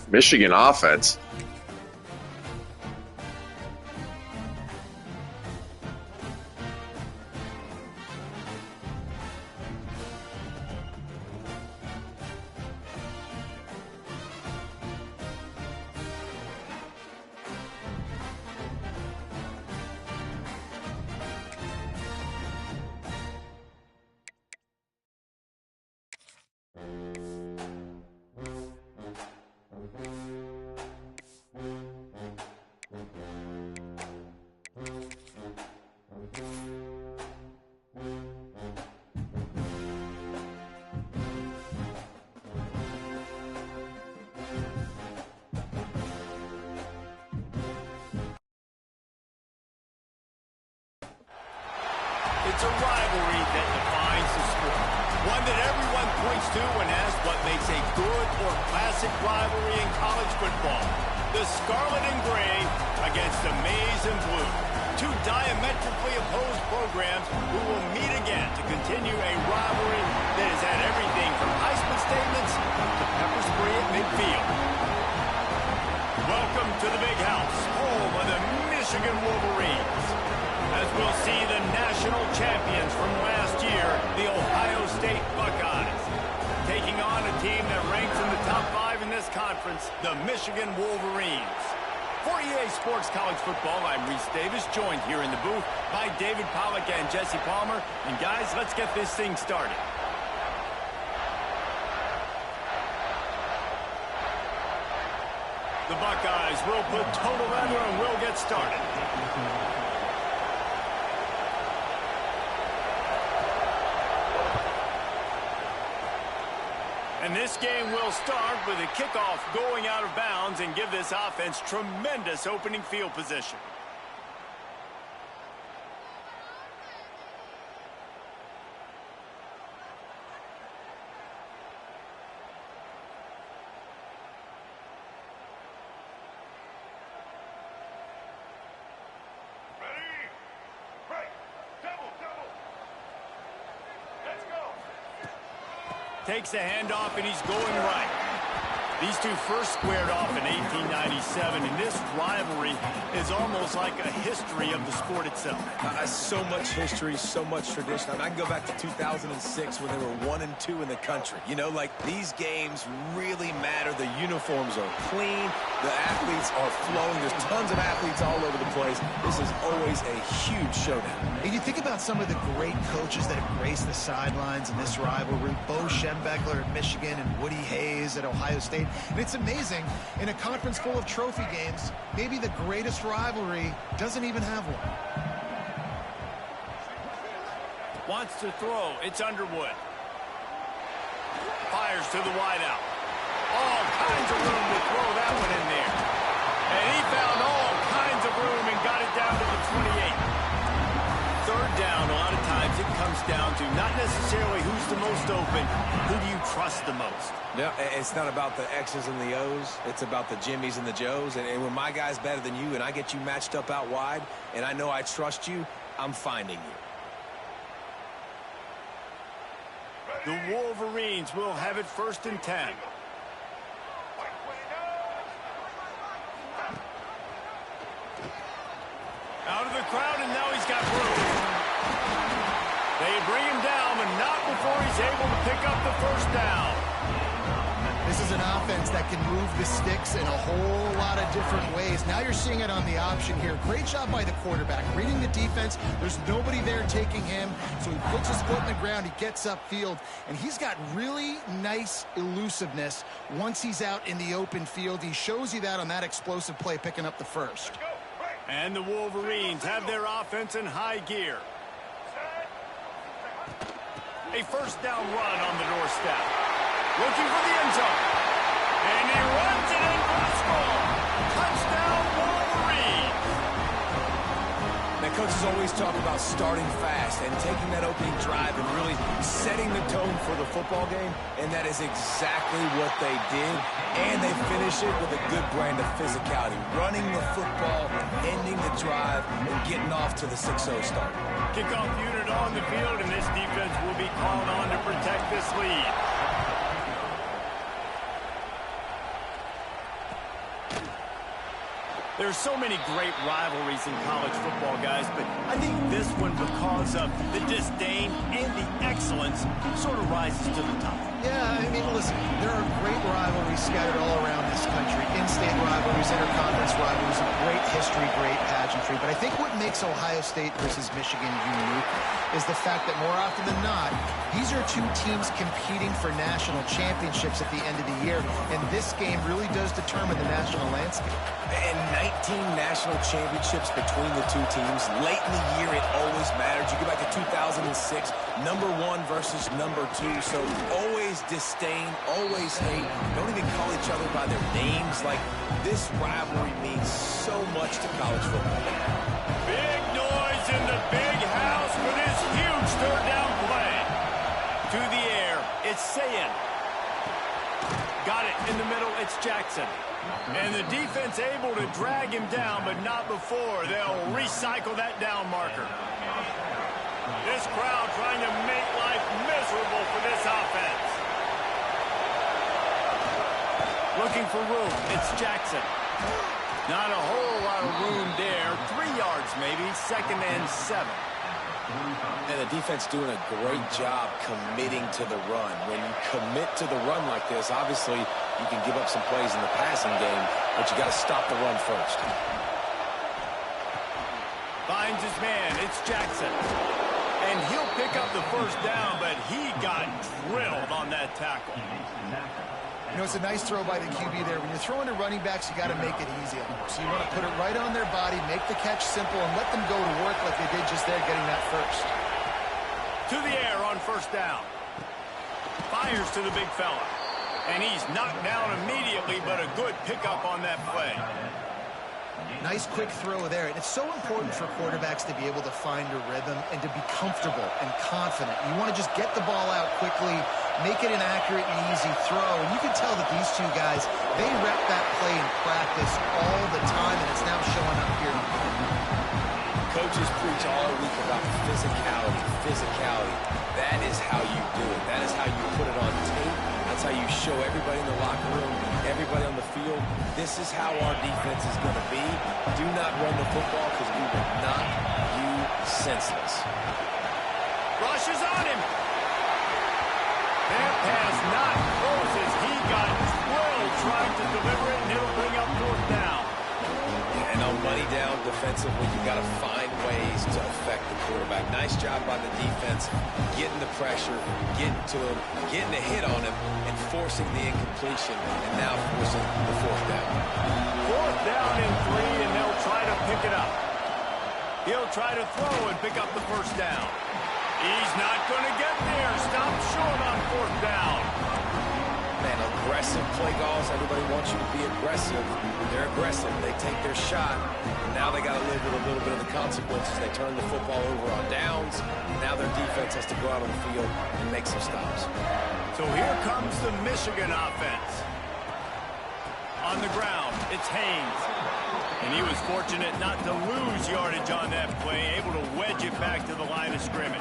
Michigan offense. It's a rivalry that defines the sport. One that everyone points to when asked what makes a good or classic rivalry in college football. The Scarlet and Gray against the Maize and Blue. Two diametrically opposed programs who will meet again to continue a rivalry that has had everything from Heisman statements to pepper spray at midfield. Welcome to the Big House, home of the Michigan Wolverines. As we'll see the national champions from last year, the Ohio State Buckeyes, taking on a team that ranks in the top 5 in this conference, the Michigan Wolverines. For EA Sports College Football, I'm Reese Davis, joined here in the booth by David Pollack and Jesse Palmer. And guys, let's get this thing started. The Buckeyes will put total leather and will get started. And this game will start with a kickoff going out of bounds and give this offense tremendous opening field position. Takes the handoff, and he's going right. These two first squared off in 1897, and this rivalry is almost like a history of the sport itself. So much history, so much tradition. I can go back to 2006 when they were 1-2 in the country. You know, like, these games really matter. The uniforms are clean. The athletes are flowing. There's tons of athletes all over the place. This is always a huge showdown. And you think about some of the great coaches that have graced the sidelines in this rivalry. Bo Schembechler at Michigan and Woody Hayes at Ohio State. And it's amazing, in a conference full of trophy games, maybe the greatest rivalry doesn't even have one. Wants to throw. It's Underwood. Fires to the wideout. All kinds of room to throw that one in there. And he found all kinds of room and got it down to the 28. Third down, a lot of times it comes down to not necessarily who's the most open, who do you trust the most? No, it's not about the X's and the O's. It's about the Jimmys and the Joes. And when my guy's better than you and I get you matched up out wide and I know I trust you, I'm finding you. The Wolverines will have it 1st and 10. Out of the crowd, and now he's got room. They bring him down, but not before he's able to pick up the 1st down. This is an offense that can move the sticks in a whole lot of different ways. Now you're seeing it on the option here. Great job by the quarterback. Reading the defense, there's nobody there taking him, so he puts his foot in the ground, he gets upfield, and he's got really nice elusiveness once he's out in the open field. He shows you that on that explosive play, picking up the 1st. And the Wolverines have their offense in high gear. A 1st down run on the doorstep. Looking for the end zone. And he runs it in for the score. Touchdown, Wolverines. Now, coaches always talk about starting fast and taking that opening drive and really setting the tone for the football game, and that is exactly what they did. And they finish it with a good brand of physicality, running the football, ending the drive, and getting off to the 6-0 start. Kickoff unit on the field, and this defense will be called on to protect this lead. There's so many great rivalries in college football, guys, but I think this one, because of the disdain and the excellence, sort of rises to the top. Yeah, I mean, listen, there are great rivalries scattered all around this country. In-state rivalries, interconference rivalries, of great history, great pageantry. But I think what makes Ohio State versus Michigan unique is the fact that more often than not, these are two teams competing for national championships at the end of the year. And this game really does determine the national landscape. And 19 national championships between the two teams. Late in the year, it always matters. You go back to 2006, number 1 versus number 2. So always disdain, always hate. Don't even call each other by their names. Like, this rivalry means so much to college football. Big noise in the big house for this huge third down play. To the air, it's Sayin. Got it in the middle, it's Jackson. And the defense able to drag him down, but not before they'll recycle that down marker. This crowd trying to make life miserable for this offense. Looking for room, it's Jackson. Not a whole lot of room there. 3 yards maybe, 2nd and 7. And the defense doing a great job committing to the run. When you commit to the run like this, obviously you can give up some plays in the passing game, but you got to stop the run first. Finds his man, it's Jackson. And he'll pick up the first down, but he got drilled on that tackle. You know, it's a nice throw by the QB there. When you're throwing to running backs, you got to make it easy on them. So you want to put it right on their body, make the catch simple, and let them go to work like they did just there, getting that first. To the air on first down. Fires to the big fella. And he's knocked down immediately, but a good pickup on that play. Nice quick throw there. And it's so important for quarterbacks to be able to find a rhythm and to be comfortable and confident. You want to just get the ball out quickly, make it an accurate and easy throw. And you can tell that these two guys, they rep that play in practice all the time, and it's now showing up here. Coaches preach all week about physicality, physicality. That is how you do it. That is how you put it on tape. That's how you show everybody in the locker room, everybody on the field, this is how our defense is going to be. Do not run the football because we will knock you senseless. Rushes on him. That pass not close as he got drilled trying to deliver it, and it'll bring up 4th down. And on money down defensively, you got to find ways to affect the quarterback. Nice job by the defense, getting the pressure, getting to him, getting a hit on him, and forcing the incompletion, and now forcing the 4th down. 4th down and 3, and they'll try to pick it up. He'll try to throw and pick up the first down. He's not going to get there. Stop short on 4th down. Man, aggressive play calls. Everybody wants you to be aggressive. They're aggressive. They take their shot. And now they got to live with a little bit of the consequences. They turn the football over on downs. Now their defense has to go out on the field and make some stops. So here comes the Michigan offense. On the ground, it's Haynes. And he was fortunate not to lose yardage on that play, able to wedge it back to the line of scrimmage.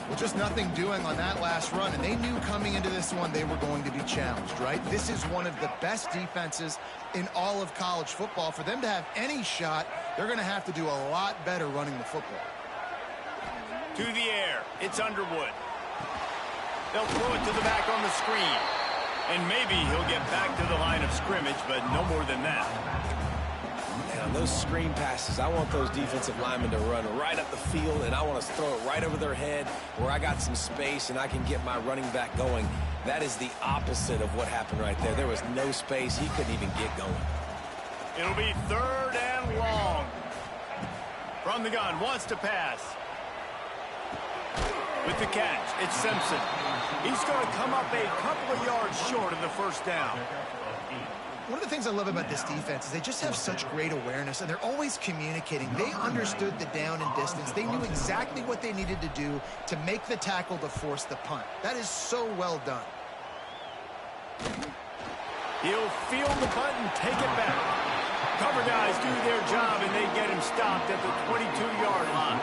Well, just nothing doing on that last run, and they knew coming into this one they were going to be challenged, right? This is one of the best defenses in all of college football. For them to have any shot, they're going to have to do a lot better running the football. To the air, it's Underwood. They'll throw it to the back on the screen. And maybe he'll get back to the line of scrimmage, but no more than that. And on those screen passes, I want those defensive linemen to run right up the field, and I want to throw it right over their head where I got some space and I can get my running back going. That is the opposite of what happened right there. There was no space. He couldn't even get going. It'll be 3rd and long. From the gun, wants to pass. With the catch, it's Simpson. He's going to come up a couple of yards short of the first down. One of the things I love about this defense is they just have such great awareness, and they're always communicating. They understood the down and distance. They knew exactly what they needed to do to make the tackle to force the punt. That is so well done. He'll field the punt and take it back. Cover guys do their job, and they get him stopped at the 22-yard line.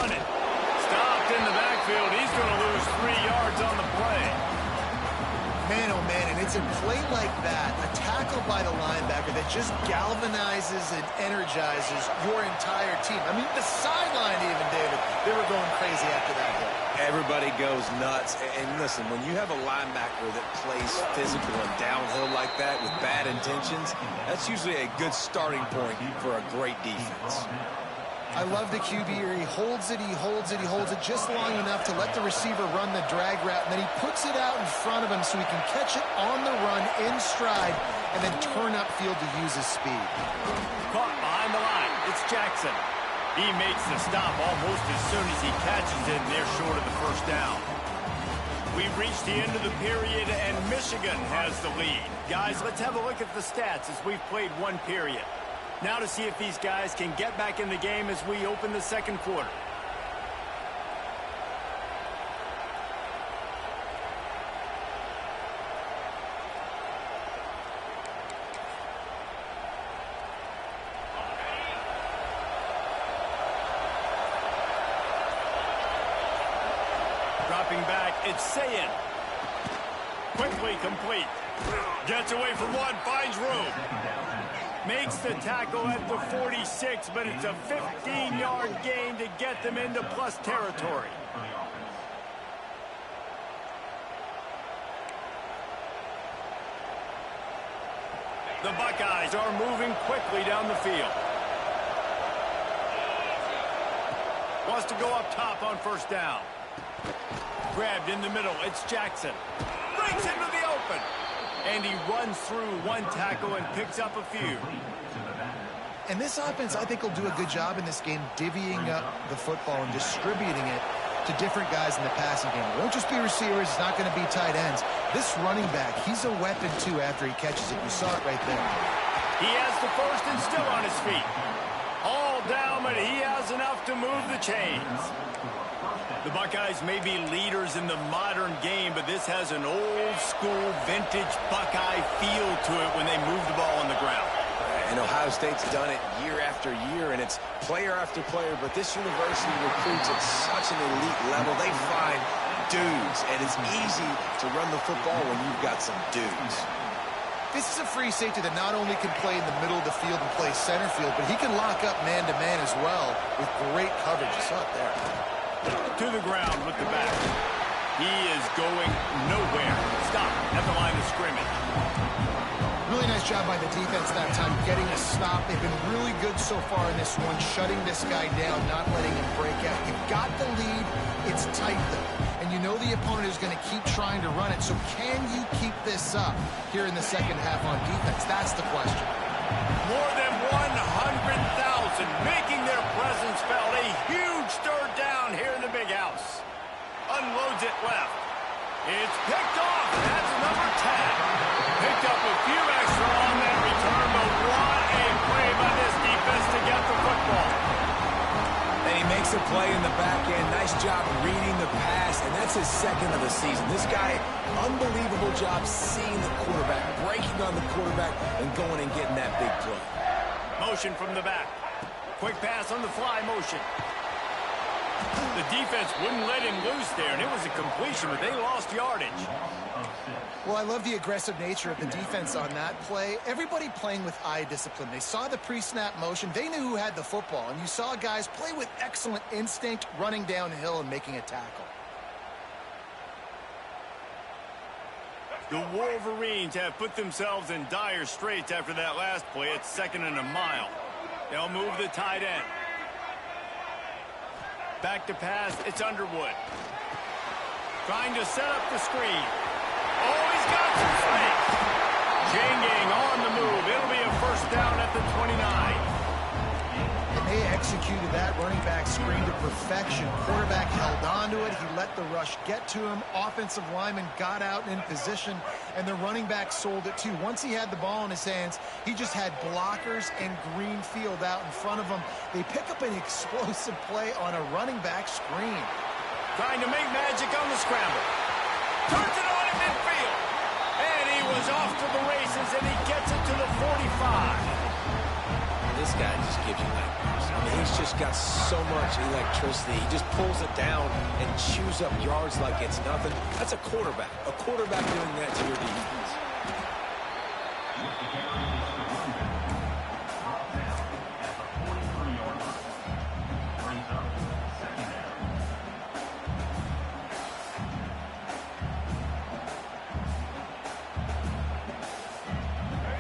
on it. Stopped in the backfield. He's going to lose 3 yards on the play. Man, oh man, and it's a play like that, a tackle by the linebacker that just galvanizes and energizes your entire team. I mean, the sideline even, David, they were going crazy after that hit. Everybody goes nuts. And listen, when you have a linebacker that plays physical and downhill like that with bad intentions, that's usually a good starting point for a great defense. I love the QB here. He holds it, he holds it, he holds it just long enough to let the receiver run the drag route, and then he puts it out in front of him so he can catch it on the run in stride and then turn upfield to use his speed. Caught behind the line. It's Jackson. He makes the stop almost as soon as he catches it, and they're short of the first down. We've reached the end of the period, and Michigan has the lead. Guys, let's have a look at the stats as we've played one period. Now to see if these guys can get back in the game as we open the second quarter. Dropping back, it's Sayin. Quickly complete. Gets away from one, finds room. Makes the tackle at the 46, but it's a 15-yard gain to get them into plus territory. The Buckeyes are moving quickly down the field. Wants to go up top on first down. Grabbed in the middle, it's Jackson. Brings into the open. And he runs through one tackle and picks up a few. And this offense, I think, will do a good job in this game divvying up the football and distributing it to different guys in the passing game. It won't just be receivers. It's not going to be tight ends. This running back, he's a weapon, too, after he catches it. You saw it right there. He has the first and still on his feet. All down, but he has enough to move the chains. The Buckeyes may be leaders in the modern game, but this has an old-school, vintage Buckeye feel to it when they move the ball on the ground. And Ohio State's done it year after year, and it's player after player, but this university recruits at such an elite level. They find dudes, and it's easy to run the football when you've got some dudes. This is a free safety that not only can play in the middle of the field and play center field, but he can lock up man-to-man as well with great coverage. You saw it there. To the ground with the back. He is going nowhere. Stop at the line of scrimmage. Really nice job by the defense that time, getting a stop. They've been really good so far in this one, shutting this guy down, not letting him break out. You've got the lead. It's tight, though. And you know the opponent is going to keep trying to run it. So can you keep this up here in the second half on defense? That's the question. More than 100,000 making their presence felt. A huge third down here in the big house. Unloads it left. It's picked off. That's number 10. Picked up a few extra on that return, but what a play by this defense to get the football. And he makes a play in the back end. Nice job reading the pass, and that's his second of the season. This guy, unbelievable job seeing the quarterback, breaking on the quarterback, and going and getting that big play. Motion from the back. Quick pass on the fly motion. The defense wouldn't let him loose there, and it was a completion, but they lost yardage. Well, I love the aggressive nature of the defense on that play. Everybody playing with eye discipline. They saw the pre-snap motion. They knew who had the football, and you saw guys play with excellent instinct, running downhill and making a tackle. The Wolverines have put themselves in dire straits after that last play. It's second and a mile. They'll move the tight end. Back to pass, it's Underwood. Trying to set up the screen. Oh, he's got some space. Changing on the move. It'll be a first down at the 29. And they executed that running back screen to perfection. Quarterback held on to it. He let the rush get to him. Offensive lineman got out in position, and the running back sold it too. Once he had the ball in his hands, he just had blockers and green field out in front of him. They pick up an explosive play on a running back screen. Trying to make magic on the scramble. Turns it on in midfield. And he was off to the races, and he gets it to the 45. This guy just gives you nightmares. I he's just got so much electricity. He just pulls it down and chews up yards like it's nothing. That's a quarterback. A quarterback doing that to your defense.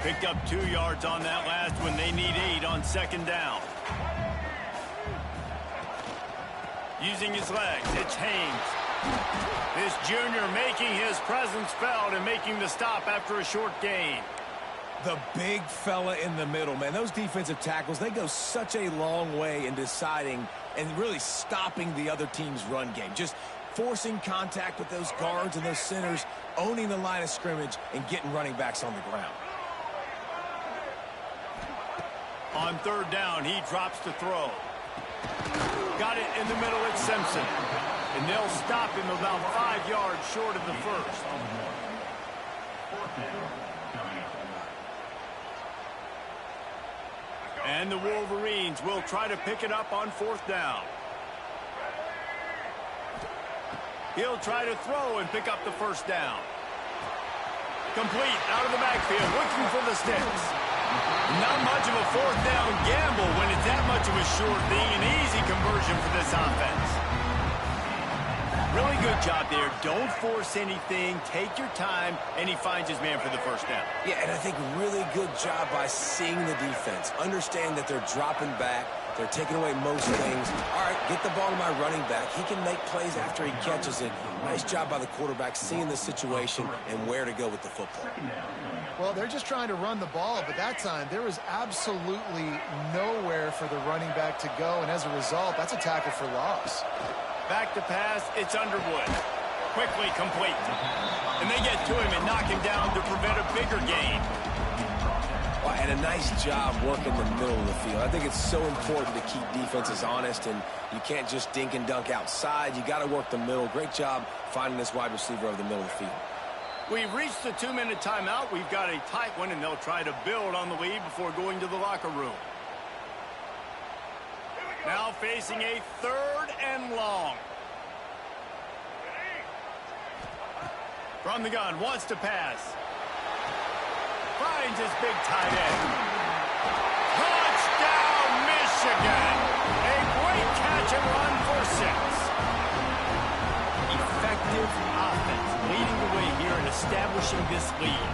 Picked up 2 yards on that last one. They need 8 on second down. Using his legs, it's Haynes. This junior making his presence felt and making the stop after a short gain. The big fella in the middle, man. Those defensive tackles, they go such a long way in deciding and really stopping the other team's run game. Just forcing contact with those guards and those centers, owning the line of scrimmage, and getting running backs on the ground. On third down, he drops to throw. Got it in the middle, it's Simpson. And they'll stop him about 5 yards short of the first. And the Wolverines will try to pick it up on fourth down. He'll try to throw and pick up the first down. Complete out of the backfield, looking for the sticks. Not much of a fourth down gamble when it's that much of a short thing. An easy conversion for this offense. Really good job there. Don't force anything. Take your time, and he finds his man for the first down. Yeah, and I think really good job by seeing the defense. Understand that they're dropping back. They're taking away most things. All right, get the ball to my running back. He can make plays after he catches it. Nice job by the quarterback seeing the situation and where to go with the football. Well, they're just trying to run the ball, but that time there was absolutely nowhere for the running back to go, and as a result, that's a tackle for loss. Back to pass, it's Underwood. Quickly complete. And they get to him and knock him down to prevent a bigger gain. Well, and a nice job working the middle of the field. I think it's so important to keep defenses honest, and you can't just dink and dunk outside. You got to work the middle. Great job finding this wide receiver over the middle of the field. We've reached the 2-minute timeout. We've got a tight one, and they'll try to build on the lead before going to the locker room. Now facing a 3rd and long. From the gun, wants to pass. Finds his big tight end. Touchdown, Michigan! A great catch and run for 6. Effective offense leading the way here and establishing this lead.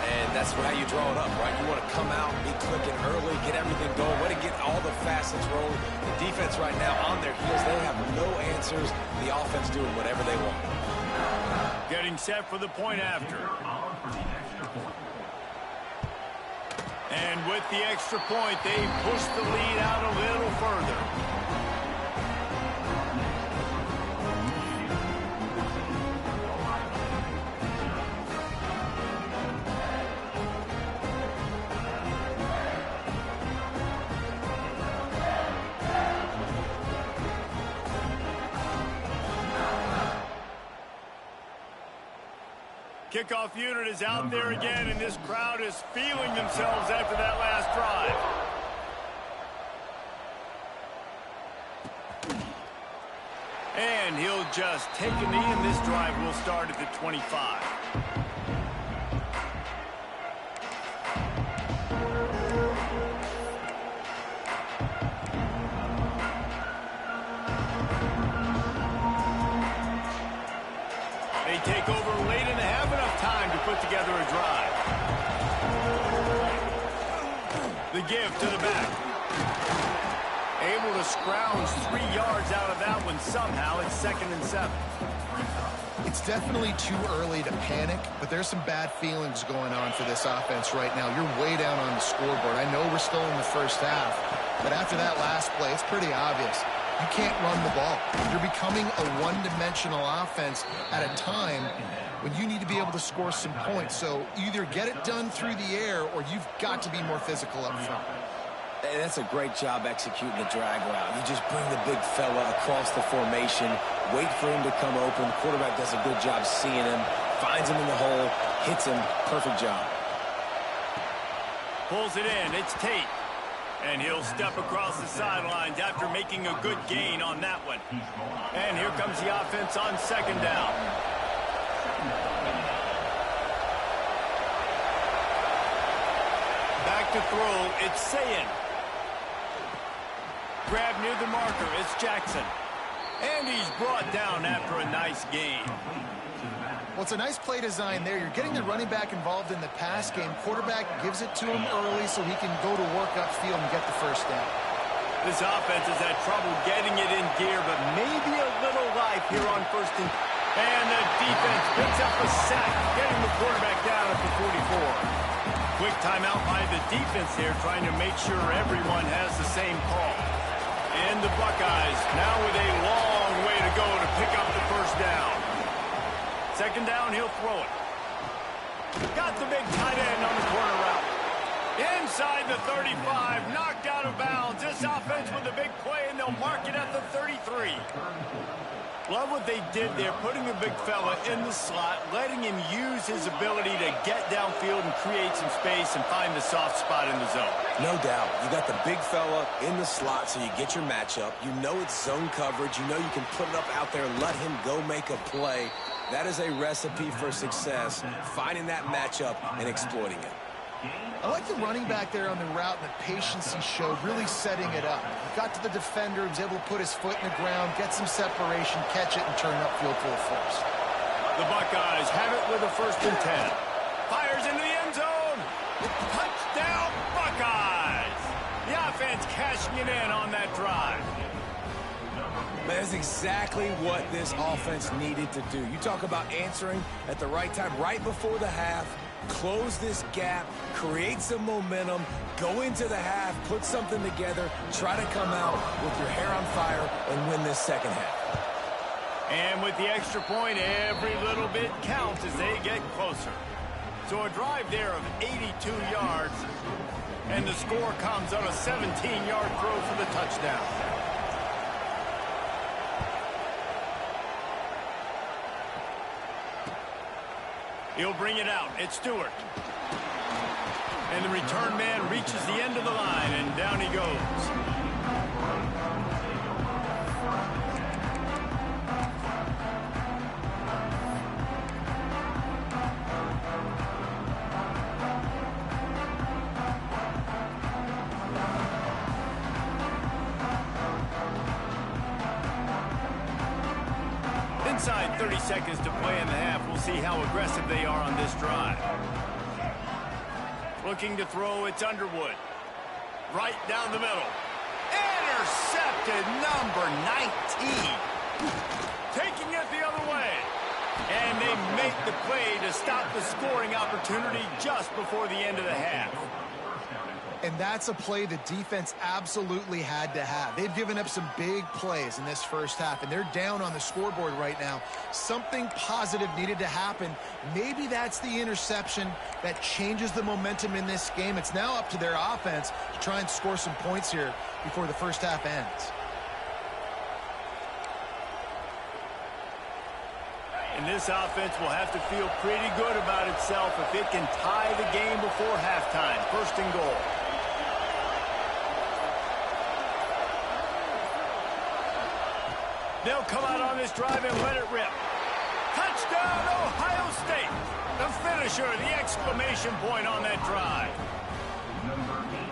And that's how you draw it up, right? You want to come out, be clicking early, get everything going, way to get all the facets rolling. The defense right now on their heels, they have no answers. The offense doing whatever they want. Getting set for the point after. And with the extra point, they push the lead out a little further. Kickoff unit is out there again, and this crowd is feeling themselves after that last drive. And he'll just take a knee, and this drive will start at the 25. They take over late and have enough time to put together a drive. The give to the back. Able to scrounge 3 yards out of that one somehow. It's 2nd and 7. It's definitely too early to panic, but there's some bad feelings going on for this offense right now. You're way down on the scoreboard. I know we're still in the first half, but after that last play, it's pretty obvious. You can't run the ball. You're becoming a one-dimensional offense at a time when you need to be able to score some points. So either get it done through the air or you've got to be more physical up front. And that's a great job executing the drag route. You just bring the big fella across the formation, wait for him to come open. Quarterback does a good job seeing him, finds him in the hole, hits him. Perfect job. Pulls it in. It's Tate. And he'll step across the sidelines after making a good gain on that one. And here comes the offense on second down. Back to throw, it's Sayin. Grab near the marker, it's Jackson. And he's brought down after a nice gain. Well, it's a nice play design there. You're getting the running back involved in the pass game. Quarterback gives it to him early so he can go to work upfield and get the first down. This offense has had trouble getting it in gear, but maybe a little life here on first and... And the defense picks up a sack, getting the quarterback down at the 44. Quick timeout by the defense here, trying to make sure everyone has the same call. And the Buckeyes now with a long way to go to pick up the first down. Second down, he'll throw it. Got the big tight end on the corner route. Inside the 35, knocked out of bounds. This offense with a big play, and they'll mark it at the 33. Love what they did there, putting the big fella in the slot, letting him use his ability to get downfield and create some space and find the soft spot in the zone. No doubt. You got the big fella in the slot, so you get your matchup. You know it's zone coverage. You know you can put it up out there, let him go make a play. That is a recipe for success, finding that matchup and exploiting it. I like the running back there on the route and the patience he showed, really setting it up. He got to the defender, he was able to put his foot in the ground, get some separation, catch it, and turn upfield for a first. The Buckeyes have it with a 1st and 10. Fires into the end zone. Touchdown, Buckeyes! The offense cashing it in on that drive. That's exactly what this offense needed to do. You talk about answering at the right time, right before the half, close this gap, create some momentum, go into the half, put something together, try to come out with your hair on fire and win this second half. And with the extra point, every little bit counts as they get closer. So a drive there of 82 yards, and the score comes on a 17-yard throw for the touchdown. He'll bring it out. It's Stewart. And the return man reaches the end of the line, and down he goes. Inside 30 seconds to play in the half. We'll see how aggressive they are on this drive. Looking to throw, it's Underwood. Right down the middle. Intercepted, number 19. Taking it the other way. And they make the play to stop the scoring opportunity just before the end of the half. And that's a play the defense absolutely had to have. They've given up some big plays in this first half, and they're down on the scoreboard right now. Something positive needed to happen. Maybe that's the interception that changes the momentum in this game. It's now up to their offense to try and score some points here before the first half ends. And this offense will have to feel pretty good about itself if it can tie the game before halftime. 1st and goal. They'll come out on this drive and let it rip. Touchdown, Ohio State. The finisher, the exclamation point on that drive.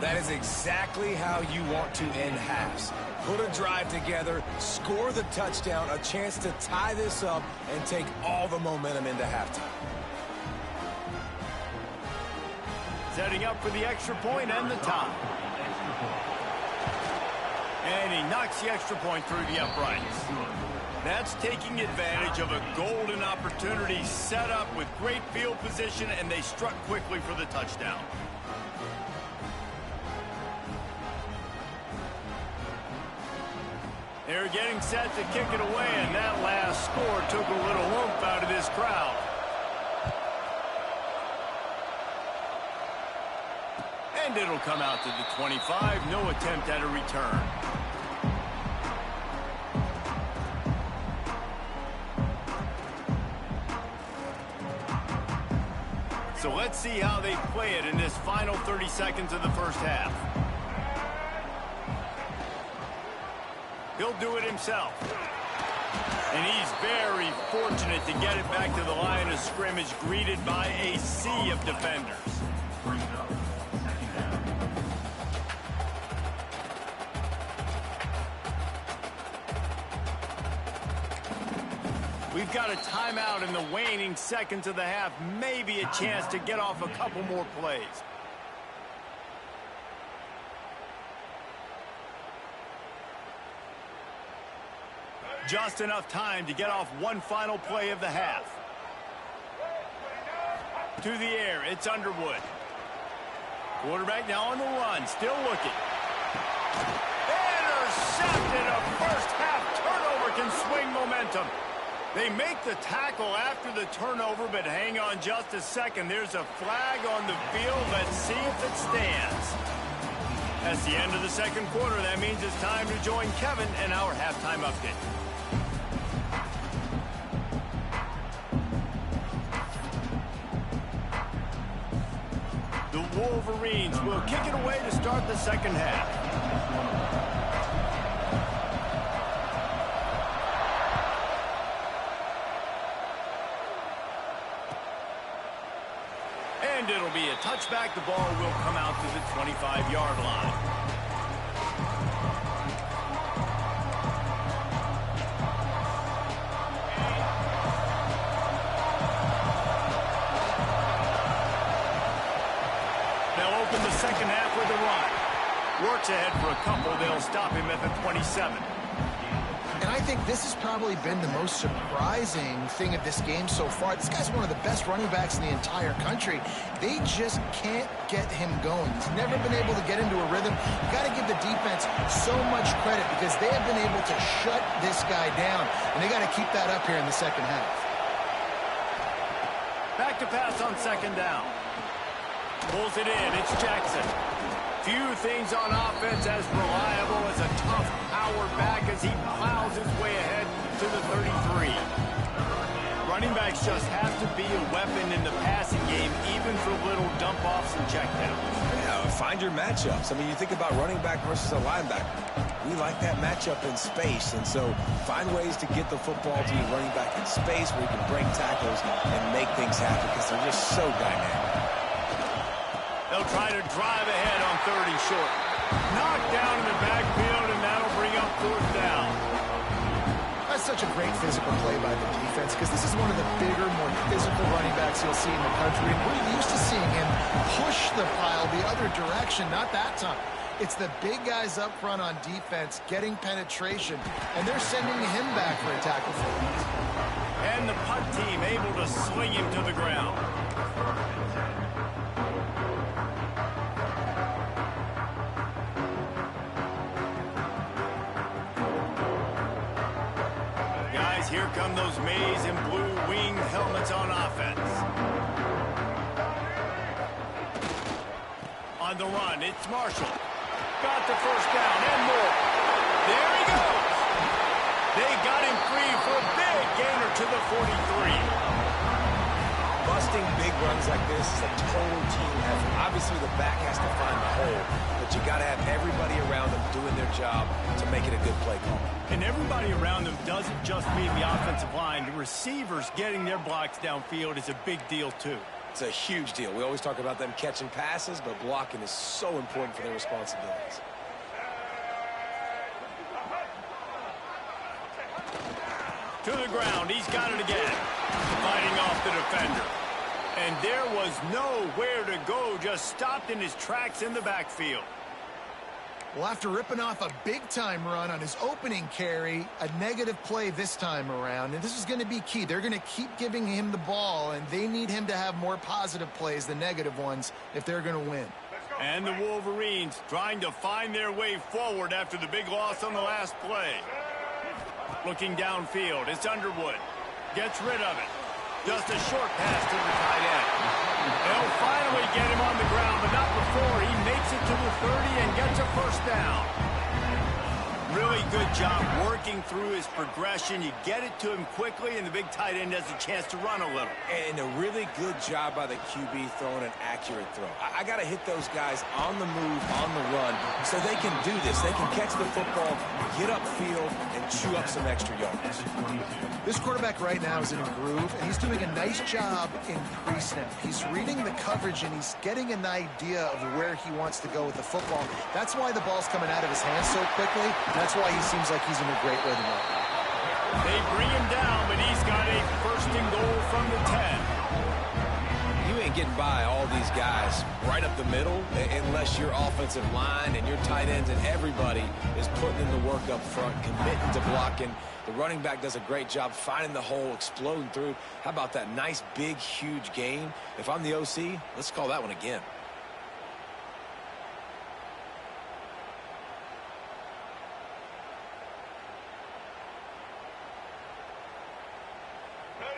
That is exactly how you want to end halves. Put a drive together, score the touchdown, a chance to tie this up and take all the momentum into halftime. Setting up for the extra point and the tie. And he knocks the extra point through the uprights. That's taking advantage of a golden opportunity set up with great field position, and they struck quickly for the touchdown. They're getting set to kick it away, and that last score took a little oomph out of this crowd. And it'll come out to the 25. No attempt at a return. So let's see how they play it in this final 30 seconds of the first half. He'll do it himself. And he's very fortunate to get it back to the line of scrimmage, greeted by a sea of defenders. We've got a timeout in the waning seconds of the half. Maybe a chance to get off a couple more plays. Just enough time to get off one final play of the half. To the air, it's Underwood. Quarterback now on the run, still looking. Intercepted. A first half turnover can swing momentum. They make the tackle after the turnover, but hang on just a second. There's a flag on the field. Let's see if it stands. That's the end of the second quarter. That means it's time to join Kevin and our halftime update. The Wolverines will kick it away to start the second half. And it'll be a touchback. The ball will come out to the 25-yard line. They'll open the second half with a run. Works ahead for a couple. They'll stop him at the 27. And I think this has probably been the most surprising thing of this game so far. This guy's one of the best running backs in the entire country. They just can't get him going. He's never been able to get into a rhythm. You've got to give the defense so much credit because they have been able to shut this guy down. And they got to keep that up here in the second half. Back to pass on second down. Pulls it in. It's Jackson. Few things on offense as reliable as a tough power back as he plows his way ahead to the 33. Running backs just have to be a weapon in the passing game, even for little dump-offs and checkdowns. Yeah, find your matchups. I mean, you think about running back versus a linebacker. We like that matchup in space, and so find ways to get the football to your running back in space where you can break tackles and make things happen because they're just so dynamic. They'll try to drive ahead on third and short. Knocked down in the backfield, and that'll bring up fourth down. That's such a great physical play by the defense because this is one of the bigger, more physical running backs you'll see in the country. And we're used to seeing him push the pile the other direction, not that time. It's the big guys up front on defense getting penetration, and they're sending him back for a tackle for it. And the punt team able to sling him to the ground. Here come those maize and blue wing helmets on offense. On the run, it's Marshall. Got the first down and more. There he goes. They got him free for a big gainer to the 43. Busting big runs like this is a total team effort. Obviously, the back has to find the hole, but you got to have everybody around them doing their job to make it a good play call. And everybody around them doesn't just mean the offensive line. The receivers getting their blocks downfield is a big deal, too. It's a huge deal. We always talk about them catching passes, but blocking is so important for their responsibilities. To the ground. He's got it again. Fighting off the defender. And there was nowhere to go. Just stopped in his tracks in the backfield. Well, after ripping off a big-time run on his opening carry, a negative play this time around, and this is going to be key. They're going to keep giving him the ball, and they need him to have more positive plays than negative ones if they're going to win. And the Wolverines trying to find their way forward after the big loss on the last play. Looking downfield, it's Underwood. Gets rid of it. Just a short pass to the tight end. They'll finally get him on the ground, but not before he makes it to the 30 and gets a first down. Really good job working through his progression. You get it to him quickly, and the big tight end has a chance to run a little. And a really good job by the QB throwing an accurate throw. I got to hit those guys on the move, on the run, so they can do this. They can catch the football, get upfield, and chew up some extra yards. This quarterback right now is in a groove, and he's doing a nice job in pre-snap. He's reading the coverage, and he's getting an idea of where he wants to go with the football. That's why the ball's coming out of his hands so quickly. That's why he seems like he's in a great rhythm right now. They bring him down, but he's got a first and goal from the 10. You ain't getting by all these guys right up the middle unless your offensive line and your tight ends and everybody is putting in the work up front, committing to blocking. The running back does a great job finding the hole, exploding through. How about that nice, big, huge gain? If I'm the OC, let's call that one again.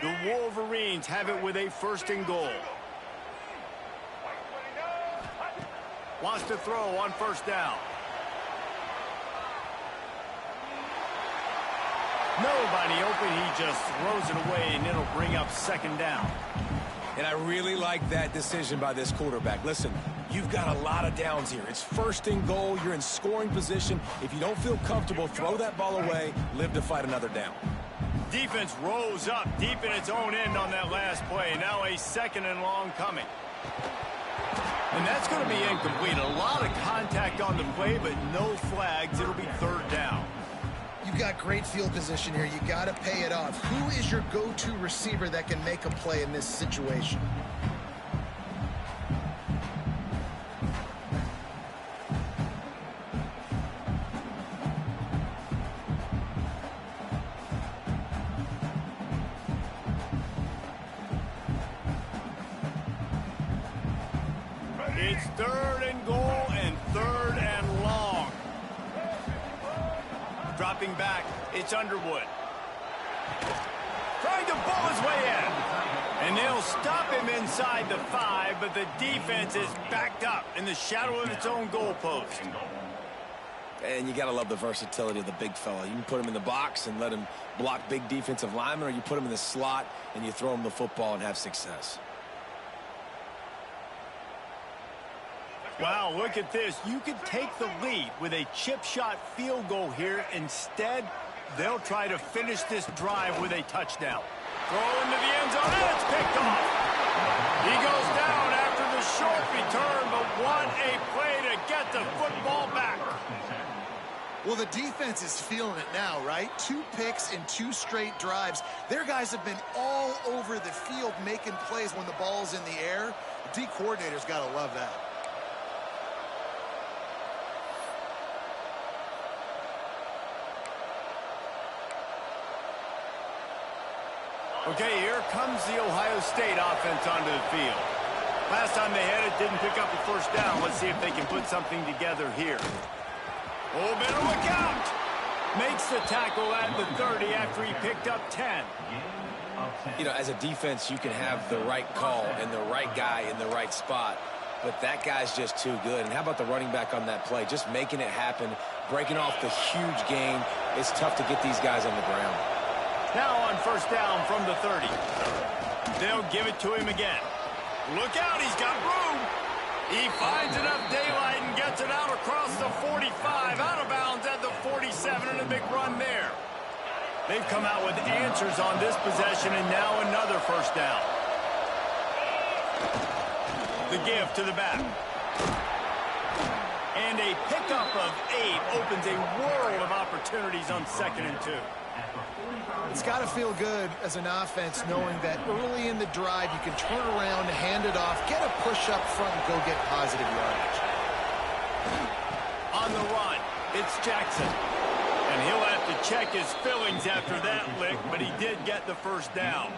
The Wolverines have it with a first and goal. Wants to throw on first down. Nobody open. He just throws it away, and it'll bring up second down. And I really like that decision by this quarterback. Listen, you've got a lot of downs here. It's first and goal. You're in scoring position. If you don't feel comfortable, throw that ball away. Live to fight another down. Defense rose up deep in its own end on that last play. Now a second and long coming. And that's going to be incomplete. A lot of contact on the play, but no flags. It'll be third down. You've got great field position here. You got to pay it off. Who is your go-to receiver that can make a play in this situation? It's third and goal and third and long. Dropping back, it's Underwood. Trying to bull his way in. And they'll stop him inside the 5, but the defense is backed up in the shadow of its own goalpost. And you got to love the versatility of the big fella. You can put him in the box and let him block big defensive linemen, or you put him in the slot and you throw him the football and have success. Wow, look at this. You could take the lead with a chip shot field goal here. Instead, they'll try to finish this drive with a touchdown. Throw into the end zone, and it's picked off. He goes down after the short return, but what a play to get the football back. Well, the defense is feeling it now, right? 2 picks in 2 straight drives. Their guys have been all over the field making plays when the ball's in the air. The D coordinator's got to love that. Okay, here comes the Ohio State offense onto the field. Last time they had it, didn't pick up a first down. Let's see if they can put something together here. Oh, better look out! Makes the tackle at the 30 after he picked up 10. You know, as a defense, you can have the right call and the right guy in the right spot, but that guy's just too good. And how about the running back on that play? Just making it happen, breaking off the huge gain. It's tough to get these guys on the ground. Now on first down from the 30. They'll give it to him again. Look out, he's got room. He finds enough daylight and gets it out across the 45, out of bounds at the 47, and a big run there. They've come out with answers on this possession, and now another first down. The give to the back. And a pickup of 8 opens a world of opportunities on 2nd and 2. It's got to feel good as an offense knowing that early in the drive you can turn around, hand it off, get a push up front, and go get positive yardage. On the run, it's Jackson. And he'll have to check his fillings after that lick, but he did get the first down.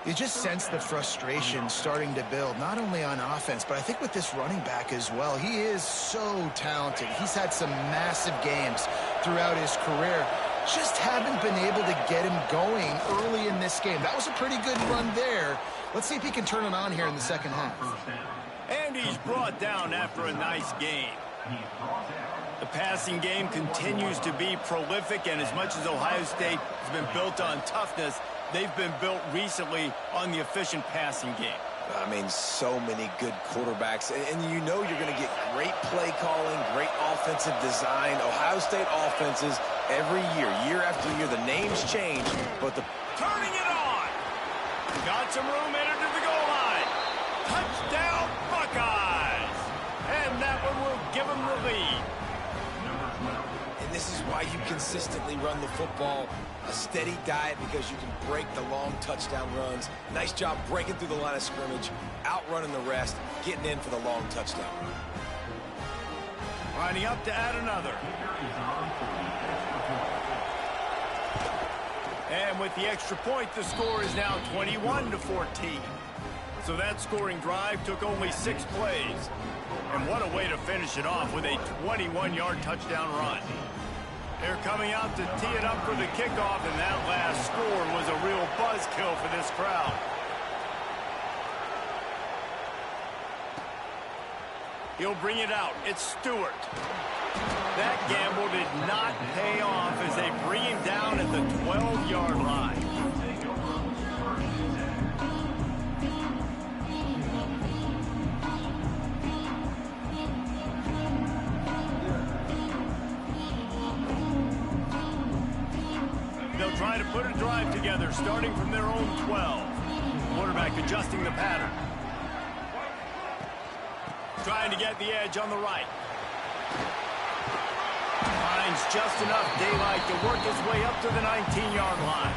You just sense the frustration starting to build, not only on offense, but I think with this running back as well. He is so talented. He's had some massive games throughout his career. Just haven't been able to get him going early in this game. That was a pretty good run there. Let's see if he can turn it on here in the second half. And he's brought down after a nice game. The passing game continues to be prolific, and as much as Ohio State has been built on toughness, they've been built recently on the efficient passing game. I mean, so many good quarterbacks, and you know you're going to get great play calling, great offensive design. Ohio State offenses every year after year, the names change, but the... Turning it on! Got some room, entered to the goal line. Touchdown, Buckeyes! And that one will give them the lead. And this is why you consistently run the football, a steady diet, because you can break the long touchdown runs. Nice job breaking through the line of scrimmage, outrunning the rest, getting in for the long touchdown. Lining up to add another. And with the extra point, the score is now 21-14. So that scoring drive took only 6 plays. And what a way to finish it off with a 21-yard touchdown run. They're coming out to tee it up for the kickoff, and that last score was a real buzzkill for this crowd. He'll bring it out. It's Stewart. That gamble did not pay off as they bring him down at the 12-yard line. They'll try to put a drive together, starting from their own 12. Quarterback adjusting the pattern. Trying to get the edge on the right. Finds just enough daylight to work his way up to the 19-yard line.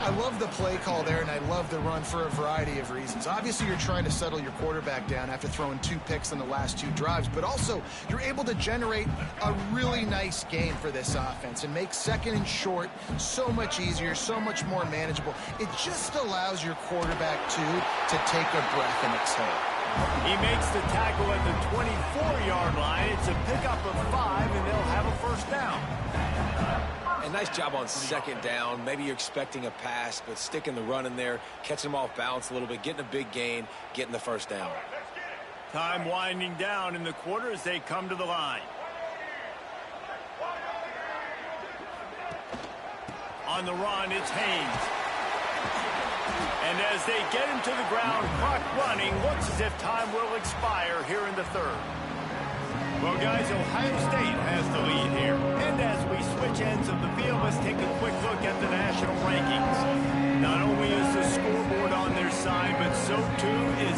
I love the play call there, and I love the run for a variety of reasons. Obviously, you're trying to settle your quarterback down after throwing 2 picks in the last 2 drives, but also you're able to generate a really nice game for this offense and make second and short so much easier, so much more manageable. It just allows your quarterback, too, to take a breath and exhale. He makes the tackle at the 24-yard line. It's a pickup of 5, and they'll have a first down. And nice job on second down. Maybe you're expecting a pass, but sticking the run in there, catching them off balance a little bit, getting a big gain, getting the first down. Time winding down in the quarter as they come to the line. On the run, it's Haynes. And as they get him to the ground, clock running, looks as if time will expire here in the third. Well, guys, Ohio State has the lead here. And as we switch ends of the field, let's take a quick look at the national rankings. Not only is the scoreboard on their side, but so too is